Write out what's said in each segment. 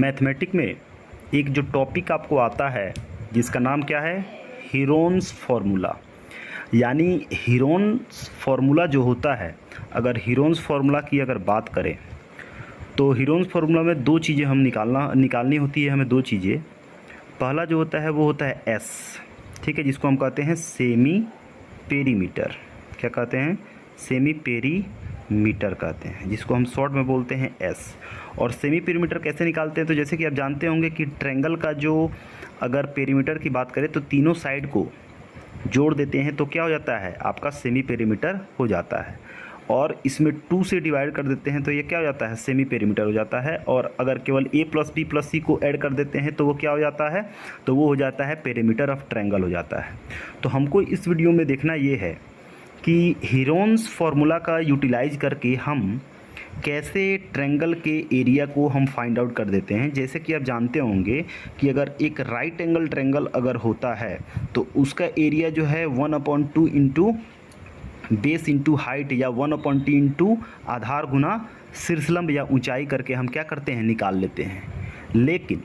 Mathematic में एक जो टॉपिक आपको आता है जिसका नाम क्या है, हीरोन्स फार्मूला। यानी हीरोन्स फार्मूला जो होता है, अगर हीरोन्स फार्मूला की अगर बात करें तो हीरोन्स फार्मूला में दो चीज़ें हम निकालनी होती है हमें, दो चीज़ें। पहला जो होता है वो होता है एस, ठीक है, जिसको हम कहते हैं सेमी पेरीमीटर। क्या कहते हैं? सेमी पेरीमीटर कहते हैं, जिसको हम शॉर्ट में बोलते हैं एस। और सेमी पेरीमीटर कैसे निकालते हैं? तो जैसे कि आप जानते होंगे कि ट्रायंगल का जो अगर पेरीमीटर की बात करें तो तीनों साइड को जोड़ देते हैं तो क्या हो जाता है, आपका सेमी पेरीमीटर हो जाता है। और इसमें 2 से डिवाइड कर देते हैं तो ये क्या हो जाता है, सेमी पेरीमीटर हो जाता है। और अगर केवल a plus b plus c को ऐड कर देते हैं तो वो क्या हो जाता है, तो वो हो जाता है पेरीमीटर ऑफ ट्रायंगल हो जाता है। तो हमको इस वीडियो में देखना ये है कि हीरोन्स फार्मूला का यूटिलाइज करके हम कैसे ट्रायंगल के एरिया को हम फाइंड आउट कर देते हैं। जैसे कि आप जानते होंगे कि अगर एक राइट एंगल ट्रायंगल अगर होता है तो उसका एरिया जो है 1/2 इंटू बेस इंटू हाइट या 1/t इंटू आधार गुना शीर्षलंब या ऊंचाई करके हम क्या करते हैं, निकाल लेते हैं। लेकिन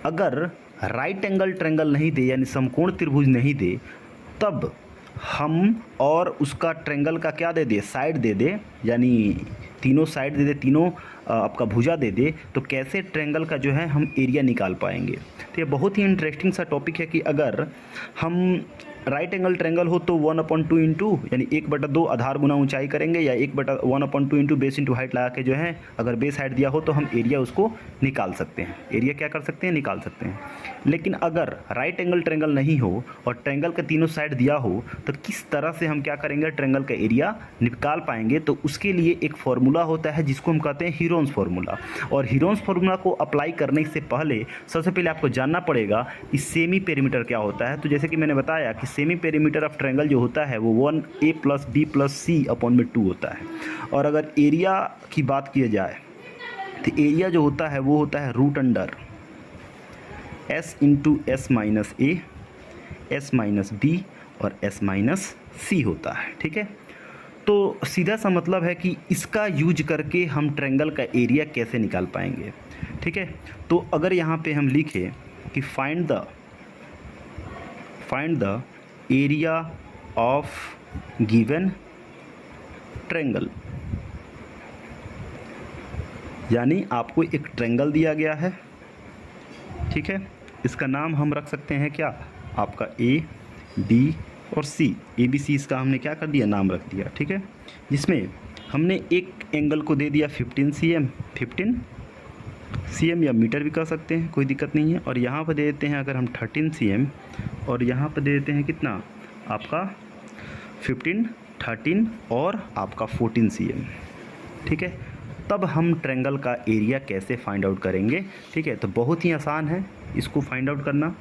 अगर राइट एंगल ट्रायंगल नहीं दे यानी समकोण त्रिभुज नहीं दे, तब हम और उसका ट्रायंगल का क्या दे दे, साइड दे दे, यानी तीनों साइड दे दे, तीनों आपका भुजा दे दे, तो कैसे ट्रायंगल का जो है हम एरिया निकाल पाएंगे। तो ये बहुत ही इंटरेस्टिंग सा टॉपिक है कि अगर हम राइट एंगल ट्रायंगल हो तो 1/2 इंटू यानी 1/2 आधार गुना ऊंचाई करेंगे, या 1/2 इंटू बेस इंटू हाइट लगा के जो है अगर बेस हाइट दिया हो तो हम एरिया उसको निकाल सकते हैं। एरिया क्या कर सकते हैं, निकाल सकते हैं। लेकिन अगर राइट एंगल ट्रायंगल नहीं हो और ट्रायंगल के तीनों साइड दिया हो तो किस तरह से हम क्या करेंगे, ट्रायंगल का एरिया निकाल पाएंगे। तो उसके लिए एक फार्मूला होता है जिसको हम कहते हैं हीरोन्स फार्मूला। और हीरोन्स फार्मूला को अप्लाई करने से पहले सबसे पहले आपको जानना पड़ेगा कि सेमी पेरीमीटर क्या होता है। तो जैसे कि मैंने बताया कि सेमी पेरीमीटर ऑफ ट्रायंगल जो होता है वो 1a plus b plus c upon में 2 होता है। और अगर एरिया की बात की जाए तो एरिया जो होता है वो होता है root under s into S minus A, S minus B और s माइनस सी होता है, ठीक है। तो सीधा सा मतलब है कि इसका यूज करके हम ट्रायंगल का एरिया कैसे निकाल पाएंगे, ठीक है। तो अगर यहाँ पे हम लिखें कि find the area of given triangle, यानी आपको एक ट्रायंगल दिया गया है, ठीक है। इसका नाम हम रख सकते हैं क्या, आपका ए बी और सी, ए बी सी इसका हमने क्या कर दिया, नाम रख दिया, ठीक है। जिसमें हमने एक एंगल को दे दिया 15 cm या मीटर भी कर सकते हैं, कोई दिक्कत नहीं है। और यहाँ पर दे देते हैं अगर हम 13 cm और यहाँ पर दे देते हैं कितना, आपका 15, 13 और आपका 14 cm, ठीक है। तब हम ट्रायंगल का एरिया कैसे फाइंड आउट करेंगे, ठीक है। तो बहुत ही आसान है इसको फाइंड आउट करना,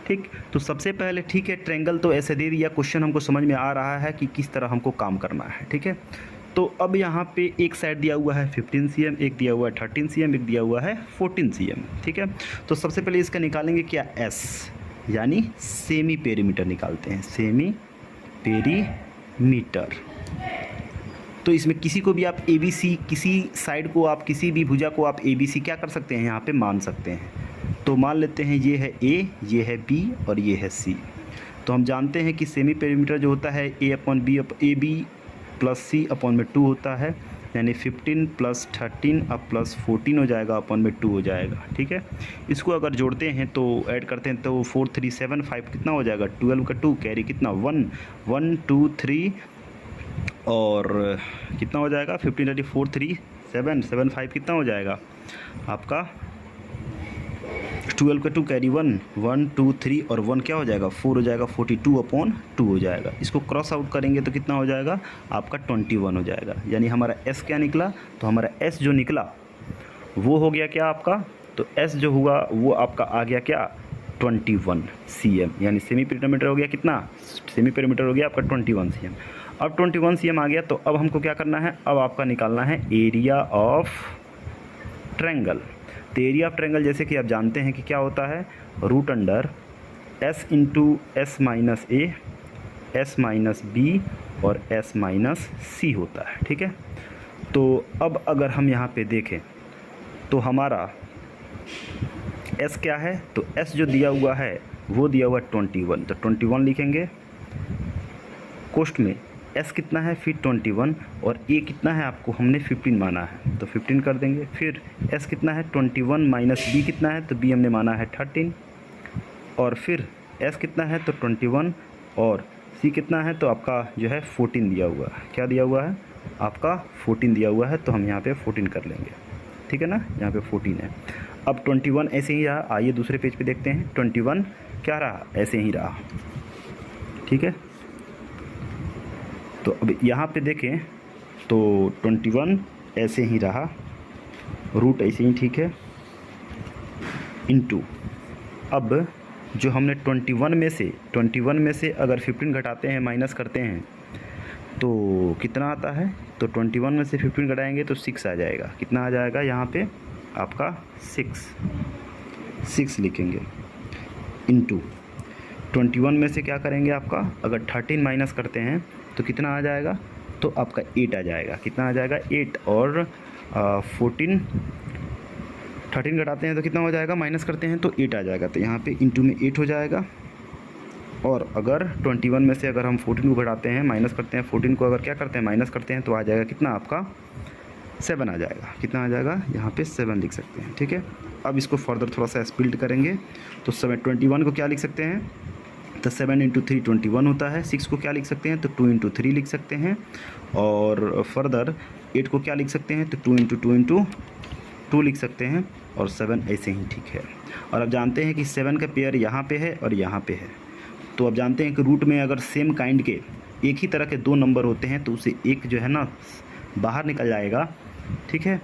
ठीक। तो सबसे पहले ठीक है, ट्रायंगल तो ऐसे दे दिया, क्वेश्चन हमको समझ में आ रहा है कि किस तरह हमको काम करना है, ठीक है। तो अब यहाँ पे एक साइड दिया हुआ है 15 cm, एक दिया हुआ है 13 cm, एक दिया हुआ है 14 cm, ठीक है। तो सबसे पहले इसका निकालेंगे क्या, S यानी सेमी पेरीमीटर निकालते हैं, सेमी पेरीमीटर। तो इसमें किसी को भी आप ए बी सी, किसी साइड को आप, किसी भी भुजा को आप ए बी सी क्या कर सकते हैं, यहाँ पे मान सकते हैं। तो मान लेते हैं ये है ए, ये है बी और ये है सी। तो हम जानते हैं कि सेमी पेरीमीटर जो होता है A B plus C upon में 2 होता है, यानी 15 प्लस 13 अब प्लस 14 हो जाएगा, अपॉन में 2 हो जाएगा, ठीक है। इसको अगर जोड़ते हैं तो ऐड करते हैं तो 4 3 7 5 कितना हो जाएगा, 12 का 2 कैरी कितना 1 1 2 3 और कितना हो जाएगा 15 34 3 7 7 5 कितना हो जाएगा आपका 12 का 2 कैरी 1 1 2 3 और 1 क्या हो जाएगा 4 हो जाएगा, 42/2 हो जाएगा। इसको क्रॉस आउट करेंगे तो कितना हो जाएगा आपका 21 हो जाएगा। यानी हमारा S क्या निकला, तो हमारा S जो निकला वो हो गया क्या आपका, तो S जो हुआ वो आपका आ गया क्या 21 cm, यानी सेमी पेरीमीटर हो गया कितना, सेमी पेरीमीटर हो गया आपका 21 cm। अब 21 cm आ गया तो अब हमको क्या करना है, अब आपका निकालना है एरिया ऑफ ट्रायंगल। तो एरिया ऑफ ट्रायंगल जैसे कि आप जानते हैं कि क्या होता है, root under S into S minus A, S minus B और एस माइनस सी होता है, ठीक है। तो अब अगर हम यहाँ पे देखें तो हमारा एस क्या है, तो एस जो दिया हुआ है वो दिया हुआ है 21, तो 21 लिखेंगे। कोष्ठ में एस कितना है, फिर 21, और ए कितना है आपको हमने 15 माना है तो 15 कर देंगे। फिर एस कितना है 21 माइनस बी कितना है, तो बी हमने माना है 13, और फिर एस कितना है तो 21, और सी कितना है तो आपका जो है 14 दिया हुआ है। क्या दिया हुआ है आपका 14 दिया हुआ है, तो हम यहाँ पे 14 कर लेंगे, ठीक है ना, यहाँ पे 14 है। अब 21 ऐसे ही रहा, आइए दूसरे पेज पे देखते हैं। 21 क्या रहा, ऐसे ही रहा, ठीक है। तो अब यहाँ पे देखें तो 21 ऐसे ही रहा, रूट ऐसे ही, ठीक है, इनटू अब जो हमने 21 में से अगर 15 घटाते हैं, माइनस करते हैं, तो कितना आता है, तो 21 में से 15 घटाएंगे तो 6 आ जाएगा। कितना आ जाएगा यहाँ पे आपका 6 लिखेंगे, इनटू 21 में से क्या करेंगे आपका, अगर 13 माइनस करते हैं तो कितना आ जाएगा, तो आपका 8 आ जाएगा। कितना आ जाएगा 8, और 13 घटाते हैं तो कितना हो जाएगा, माइनस करते हैं तो 8 आ जाएगा, तो यहाँ पे इंटू में 8 हो जाएगा। और अगर 21 में से अगर हम 14 को घटाते हैं, माइनस करते हैं, 14 को अगर क्या करते हैं, माइनस करते हैं, तो आ जाएगा कितना आपका 7 आ जाएगा। कितना आ जाएगा, यहाँ पे 7 लिख सकते हैं, ठीक है। अब इसको फर्दर थोड़ा सा स्प्लिट करेंगे तो 21 को क्या लिख सकते हैं, तो 7 × 3 21 होता है। 6 को क्या लिख सकते हैं, तो 2 × 3 लिख सकते हैं। और फर्दर 8 को क्या लिख सकते हैं, तो 2 × 2 × 2 लिख सकते हैं, और 7 ऐसे ही, ठीक है। और अब जानते हैं कि 7 का पेयर यहाँ पे है और यहाँ पे है, तो अब जानते हैं कि रूट में अगर सेम काइंड के एक ही तरह के 2 नंबर होते हैं तो उसे एक जो है ना बाहर निकल जाएगा, ठीक है,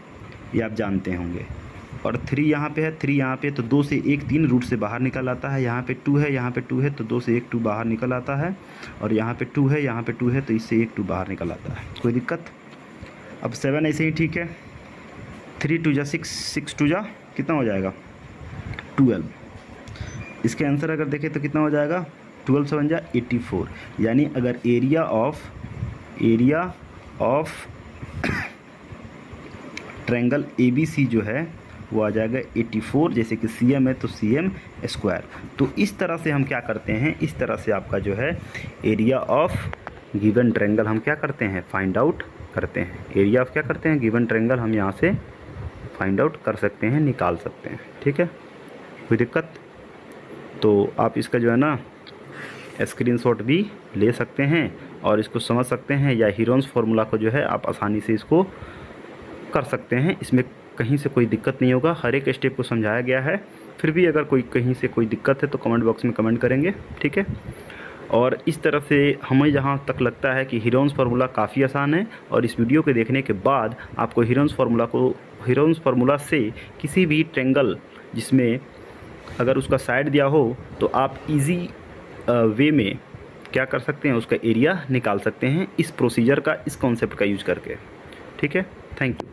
ये आप जानते होंगे। और 3 यहाँ पे है, 3 यहाँ पे, तो 2 से 1 3 रूट से बाहर निकल आता है। यहाँ पे 2 है, यहाँ पे 2 है, तो 2 से 1 2 बाहर निकल आता है। और यहाँ पे 2 है, यहाँ पे 2 है, तो इससे 1 2 बाहर निकल आता है। कोई दिक्कत। अब 7 ऐसे ही, ठीक है। 3 2 जा 6, 6 2 जा कितना हो जाएगा 12। इसके आंसर अगर देखें तो कितना हो जाएगा, 12 7 जा 84। यानी अगर एरिया ऑफ ट्रायंगल ABC जो है वो आ जाएगा 84, जैसे कि CM है तो CM²। तो इस तरह से हम क्या करते हैं, इस तरह से आपका जो है एरिया ऑफ गिवन ट्रायंगल हम क्या करते हैं, फाइंड आउट करते हैं। एरिया ऑफ क्या करते हैं, गिवन ट्रायंगल हम यहाँ से फाइंड आउट कर सकते हैं, निकाल सकते हैं, ठीक है। कोई दिक्कत। तो आप इसका जो है ना स्क्रीनशॉट भी ले सकते हैं और इसको समझ सकते हैं, या हीरोन्स फार्मूला को जो है आप आसानी से इसको कर सकते हैं। इसमें कहीं से कोई दिक्कत नहीं होगा, हर एक स्टेप को समझाया गया है। फिर भी अगर कोई कहीं से कोई दिक्कत है तो कमेंट बॉक्स में कमेंट करेंगे, ठीक है। और इस तरह से हमें जहाँ तक लगता है कि हीरोन्स फार्मूला काफ़ी आसान है, और इस वीडियो के देखने के बाद आपको हीरोन्स फार्मूला से किसी भी ट्रायंगल जिसमें अगर उसका साइड दिया हो तो आप इजी वे में क्या कर सकते हैं, उसका एरिया निकाल सकते हैं, इस प्रोसीजर का, इस कॉन्सेप्ट का यूज करके, ठीक है। Thank you.